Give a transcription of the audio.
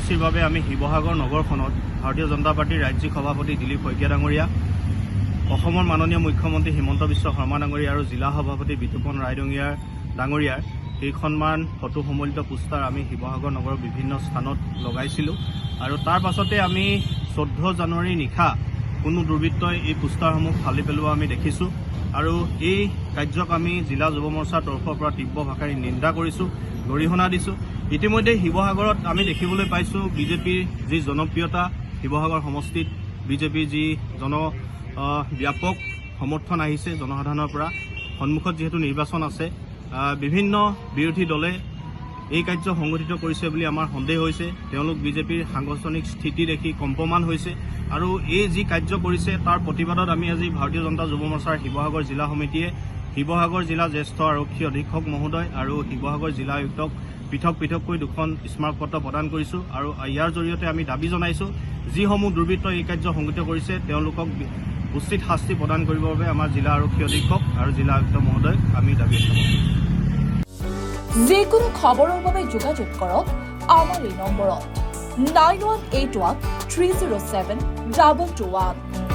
কাৰ্যসূচীৰ বাবে আমি শিৱসাগৰ নগৰখনত ভাৰতীয় জনতা পাৰ্টিৰ ৰাজ্যিক সভাপতি দিলীপ শইকীয়া ডাঙৰীয়া, অসমৰ মাননীয় মুখ্যমন্ত্ৰী হিমন্ত বিশ্ব শৰ্মা ডাঙৰীয়া আৰু জিলা সভাপতি বিতুপন ৰায় ডাঙৰীয়াৰ কেইখনমান ফটো সম্বলিত পোষ্টাৰ আমি শিৱসাগৰ নগৰৰ বিভিন্ন স্থানত লগাইছিলোঁ। আৰু তাৰ পাছতে আমি 14 জানুৱাৰীৰ নিশা কোনো দুৰ্বৃত্তই এই পোষ্টাৰসমূহ ফালি পেলোৱা আমি দেখিছোঁ আৰু এই কাৰ্যক আমি জিলা যুৱ মৰ্চাৰ তৰফৰ পৰা তীব্ৰ ভাষাৰে নিন্দা কৰিছোঁ, গৰিহণা দিছোঁ। ইতিমধ্যে শিৱসাগৰত আমি দেখিবলৈ পাইছোঁ বিজেপিৰ যি জনপ্ৰিয়তা, শিৱসাগৰ সমষ্টিত বিজেপিৰ যি ব্যাপক সমৰ্থন আহিছে জনসাধাৰণৰ পৰা। সন্মুখত যিহেতু নিৰ্বাচন আছে, বিভিন্ন বিৰোধী দলে এই কাৰ্য সংগঠিত কৰিছে বুলি আমাৰ সন্দেহ হৈছে। তেওঁলোক বিজেপিৰ সাংগঠনিক স্থিতি দেখি কম্পমান হৈছে আৰু এই যি কাৰ্য কৰিছে তাৰ প্ৰতিবাদত আমি আজি ভাৰতীয় জনতা যুৱ মৰ্চাৰ শিৱসাগৰ জিলা সমিতিয়ে শিৱসাগৰ জিলা জ্যেষ্ঠ আৰক্ষী অধীক্ষক মহোদয় আৰু শিৱসাগৰ জিলা আয়ুক্তক পৃথককৈ 2খন স্মাৰকপত্ৰ প্ৰদান কৰিছোঁ আৰু ইয়াৰ জৰিয়তে আমি দাবী জনাইছোঁ যিসমূহ দুৰ্বৃত্তই এই কাৰ্য সংগঠিত কৰিছে তেওঁলোকক উচিত শাস্তি প্ৰদান কৰিবৰ বাবে আমাৰ জিলা আৰক্ষী অধীক্ষক আৰু জিলা আয়ুক্ত মহোদয়ক আমি দাবী জনাইছোঁ। যিকোনো খবৰৰ বাবে যোগাযোগ কৰক আমাৰ এই নম্বৰত 9181 307 221।